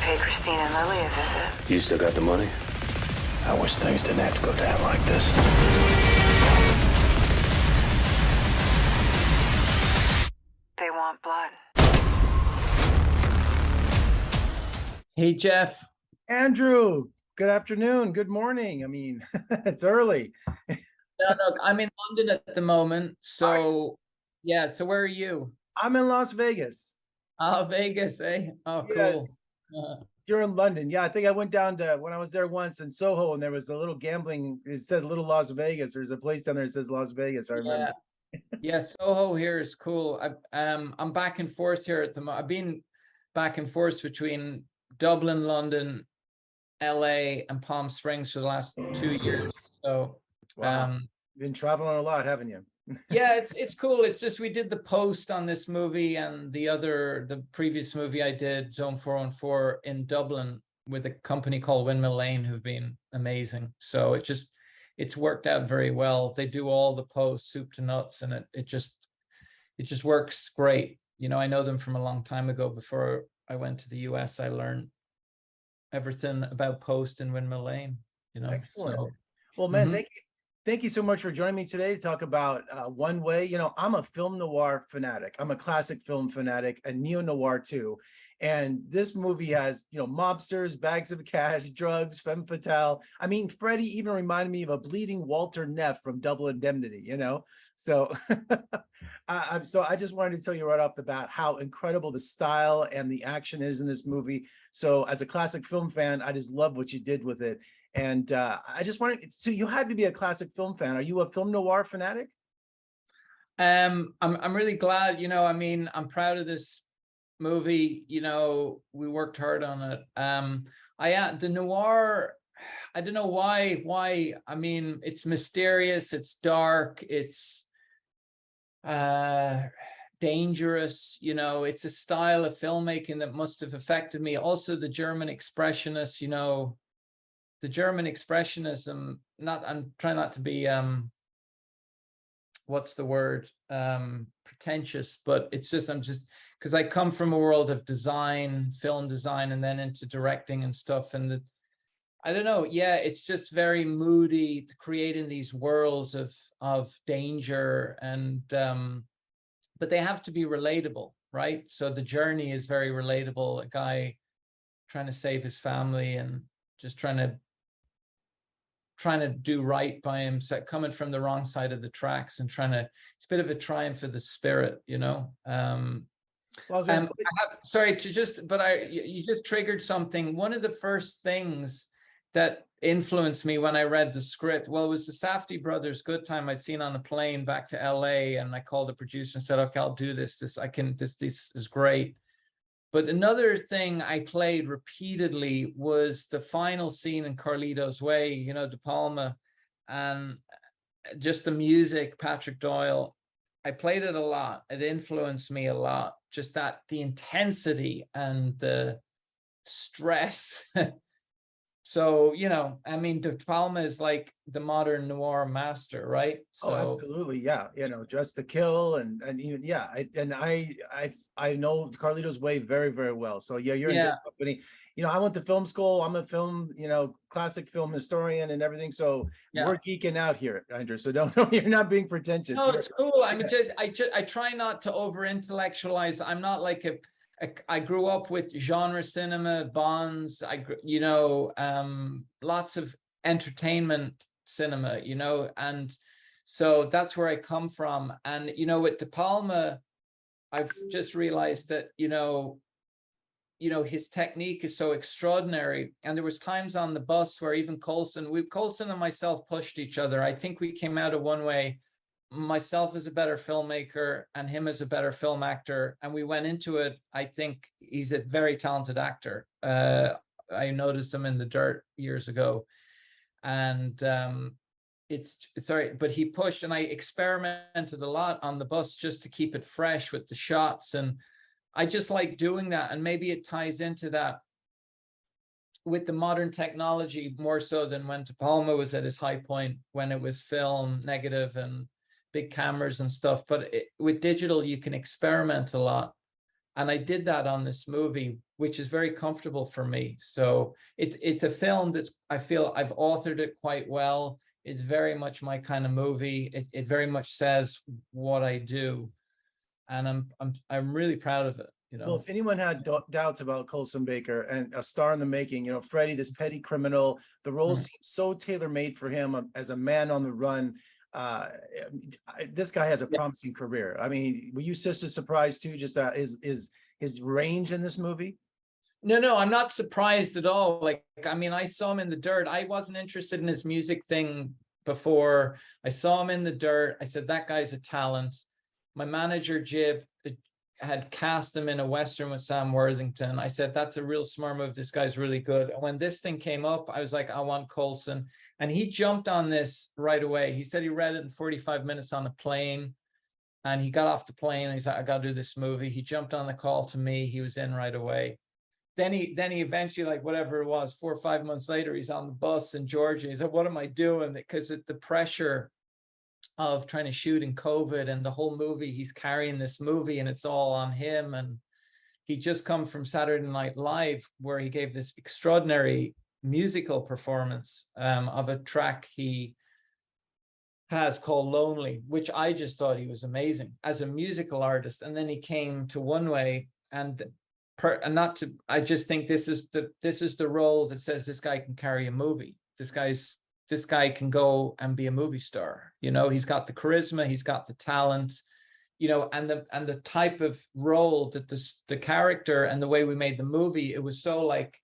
pay Christine and Lily a visit. You still got the money? I wish things didn't have to go down like this. They want blood. Hey, Jeff. Andrew, good afternoon, good morning. I mean, it's early. No, I'm in London at the moment. So, yeah. So where are you? I'm in Las Vegas. Oh, Vegas, eh? Oh, cool. Yes. You're in London. Yeah, I think I went down to when I was there once in Soho, and there was a little gambling. It said Little Las Vegas. There's a place down there that says Las Vegas. I remember. Yeah, Soho here is cool. I'm back and forth here at the moment. I've been back and forth between Dublin, London, LA, and Palm Springs for the last 2 years. So, Wow. You've been traveling a lot, haven't you? yeah, it's cool. It's just we did the post on this movie and the previous movie I did, Zone 414, in Dublin with a company called Windmill Lane, who've been amazing. So it's worked out very well. They do all the posts, soup to nuts, and it just works great. You know, I know them from a long time ago. Before I went to the US, I learned everything about post in Windmill Lane. You know, Excellent. so, Well, man, thank you so much for joining me today to talk about One Way. You know, I'm a film noir fanatic. I'm a classic film fanatic, a neo-noir too. And this movie has, you know, mobsters, bags of cash, drugs, femme fatale. I mean, Freddie even reminded me of a bleeding Walter Neff from Double Indemnity, you know? So, so I just wanted to tell you right off the bat how incredible the style and the action is in this movie. So as a classic film fan, I just love what you did with it. And I just wanted to, you had to be a classic film fan. Are you a film noir fanatic? I'm really glad, you know, I mean, I'm proud of this movie. You know, we worked hard on it. The noir, I don't know why. I mean, it's mysterious, it's dark, it's dangerous, you know, it's a style of filmmaking that must have affected me. Also the German expressionists, you know, the German expressionism, I'm trying not to be what's the word, pretentious, but it's just, I'm just, because I come from a world of design, film design, and then into directing and stuff, and I don't know, yeah, it's just very moody, creating these worlds of danger, and but they have to be relatable, right? So the journey is very relatable. A guy trying to save his family and just trying to do right by him, coming from the wrong side of the tracks, and it's a bit of a triumph of the spirit, you know. You just triggered something. One of the first things that influenced me when I read the script, well, it was the Safdie brothers' Good Time I'd seen on a plane back to LA, and I called the producer and said, okay, I'll do this. This is great. But another thing I played repeatedly was the final scene in Carlito's Way, you know, De Palma, and just the music, Patrick Doyle. I played it a lot. It influenced me a lot. Just that, the intensity and the stress. So, you know, I mean, De Palma is like the modern noir master, right? So, oh, absolutely, yeah. You know, Dress to Kill, and even I know Carlito's Way very, very well. So yeah, you're in good company. You know, I went to film school. I'm a film, you know, classic film historian and everything. So we're geeking out here, Andrew. So don't know, you're not being pretentious. No, it's cool. I mean, I try not to over intellectualize. I'm not like I grew up with genre cinema, Bonds, you know, lots of entertainment cinema, you know, and so that's where I come from. And, you know, with De Palma, I've just realized that, you know, his technique is so extraordinary. And there was times on the bus where even Coulson and myself pushed each other. I think we came out of One Way, myself as a better filmmaker and him as a better film actor, and we went into it. I think he's a very talented actor. I noticed him in The Dirt years ago, and it's sorry, but he pushed, and I experimented a lot on the bus just to keep it fresh with the shots, and I just like doing that. And maybe it ties into that with the modern technology more so than when De Palma was at his high point, when it was film, negative, and big cameras and stuff. But with digital, you can experiment a lot. And I did that on this movie, which is very comfortable for me. So it's a film that's, I feel I've authored it quite well. It's very much my kind of movie. It very much says what I do, and I'm really proud of it. You Well, know. if anyone had doubts about Colson Baker and a star in the making, Freddie, this petty criminal, the role Mhm. seems so tailor-made for him as a man on the run. This guy has a Yeah. promising career. I mean, were you just as surprised too, just his range in this movie? No, I'm not surprised at all. Like, I mean, I saw him in The Dirt. I wasn't interested in his music thing before. I saw him in The Dirt. I said, that guy's a talent. My manager, Jib, had cast him in a Western with Sam Worthington. I said, that's a real smart move. This guy's really good. When this thing came up, I was like, I want Colson. And he jumped on this right away. He said he read it in 45 minutes on a plane. And he got off the plane and he's like, I got to do this movie. He jumped on the call to me. He was in right away. Then he eventually, like whatever it was, 4 or 5 months later, he's on the bus in Georgia. He said, what am I doing? Because the pressure of trying to shoot in COVID and the whole movie, he's carrying this movie and it's all on him. And he just come from Saturday Night Live, where he gave this extraordinary musical performance of a track he has called Lonely, which I just thought he was amazing as a musical artist. And then he came to One Way, and I just think this is the role that says this guy can carry a movie. This guy can go and be a movie star. He's got the charisma, he's got the talent, and the type of role that the character and the way we made the movie, it was so like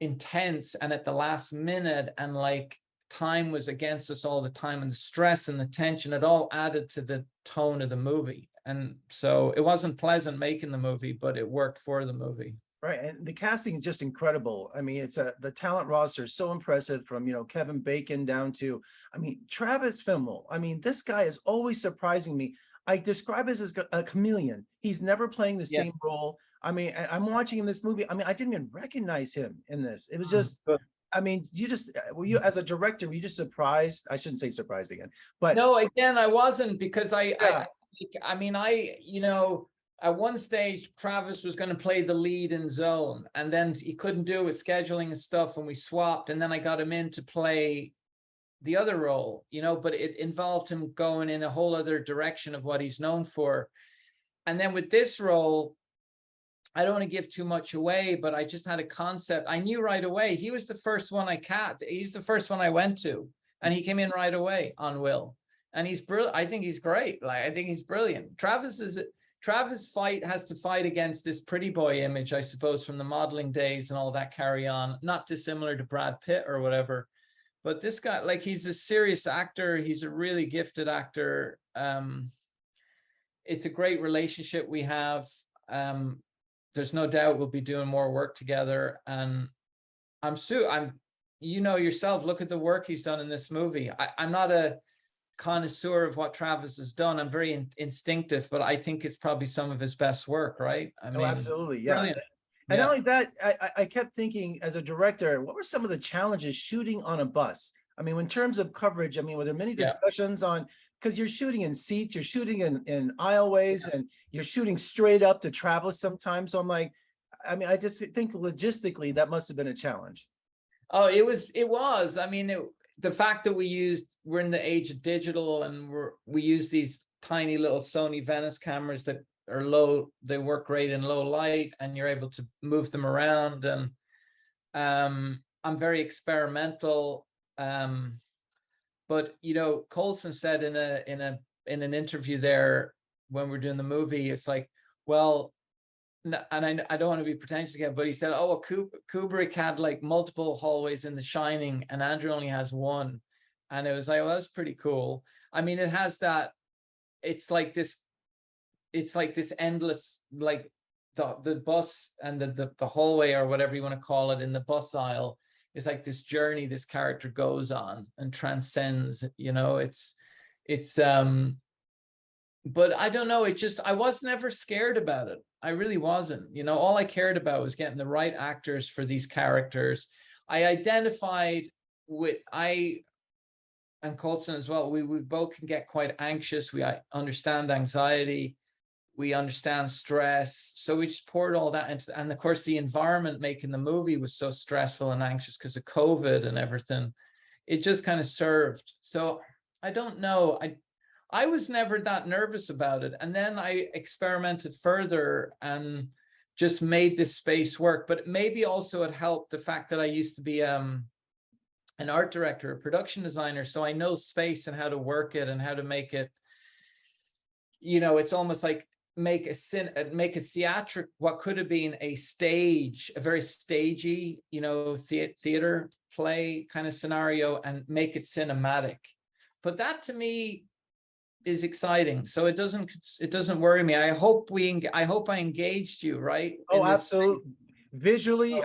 intense and at the last minute, and like time was against us all the time, and the stress and the tension, it all added to the tone of the movie. And so it wasn't pleasant making the movie, but it worked for the movie. Right, and the casting is just incredible. I mean, the talent roster is so impressive, from Kevin Bacon down to, I mean, Travis Fimmel. I mean, this guy is always surprising me. I describe him as a chameleon. He's never playing the same role. I mean, I'm watching him this movie. I mean, I didn't even recognize him in this. It was just, I mean, were you as a director, were you just surprised? I shouldn't say surprised again, but no, again, I wasn't, because I mean, at one stage, Travis was going to play the lead in Zone, and then he couldn't do it with scheduling and stuff, and we swapped, and then I got him in to play the other role, but it involved him going in a whole other direction of what he's known for. And then with this role, I don't want to give too much away, but I just had a concept. I knew right away. He was the first one he's the first one I went to, and he came in right away on Will. And he's brilliant. I think he's great. Like, I think he's brilliant. Travis has to fight against this pretty boy image, I suppose, from the modeling days and all that carry on, not dissimilar to Brad Pitt or whatever. But this guy, like, he's a serious actor. He's a really gifted actor. It's a great relationship we have. There's no doubt we'll be doing more work together. And yourself, look at the work he's done in this movie. I'm not a connoisseur of what Travis has done. I'm very instinctive, but I think it's probably some of his best work, right? I mean, absolutely, yeah. Brilliant. And not only that, I kept thinking, as a director, what were some of the challenges shooting on a bus? I mean, in terms of coverage, I mean, were there many discussions on, because you're shooting in seats, you're shooting in aisleways, and you're shooting straight up to travel sometimes. So I'm like, I mean, I just think logistically that must have been a challenge. Oh, it was. I mean, the fact that we're in the age of digital, and we use these tiny little Sony Venice cameras that are low, they work great in low light, and you're able to move them around. And I'm very experimental. But Colson said in an interview there when we're doing the movie, it's like, well, and I don't want to be pretentious again, but he said, oh, well, Kubrick had like multiple hallways in The Shining, and Andrew only has one. And it was like, well, that's pretty cool. I mean, it has that, it's like this endless, like the bus and the hallway, or whatever you want to call it, in the bus aisle, is like this journey this character goes on and transcends. It's but I don't know, I was never scared about it. I really wasn't. All I cared about was getting the right actors for these characters. I identified with, and Colson as well, we both can get quite anxious. I understand anxiety. we understand stress. So we just poured all that into, and of course the environment making the movie was so stressful and anxious because of COVID and everything. It just kind of served. So I don't know. I was never that nervous about it. And then I experimented further and just made this space work. But maybe also it helped the fact that I used to be an art director, a production designer. So I know space and how to work it and how to make it, you know, it's almost like make a theatric, what could have been a stage, a very stagey, you know, theater play kind of scenario, and make it cinematic. But that to me is exciting. So it doesn't worry me. I hope I engaged you, right? Oh, absolutely. Visually,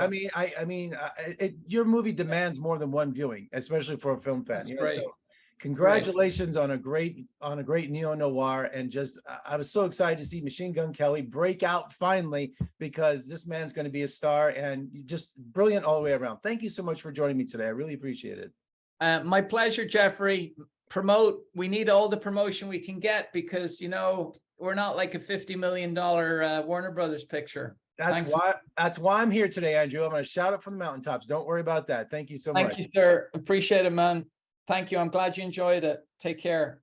your movie demands more than one viewing, especially for a film fan. You know, Right. so congratulations on a great neo-noir, and just I was so excited to see Machine Gun Kelly break out finally, because this man's going to be a star, and just brilliant all the way around. Thank you so much for joining me today. I really appreciate it. My pleasure, Jeffrey. We need all the promotion we can get, because, you know, we're not like a $50 million Warner Brothers picture. That's why I'm here today, Andrew. I'm going to shout it from the mountaintops. Don't worry about that. Thank you so much. Thank you, sir. Appreciate it, man. Thank you. I'm glad you enjoyed it. Take care.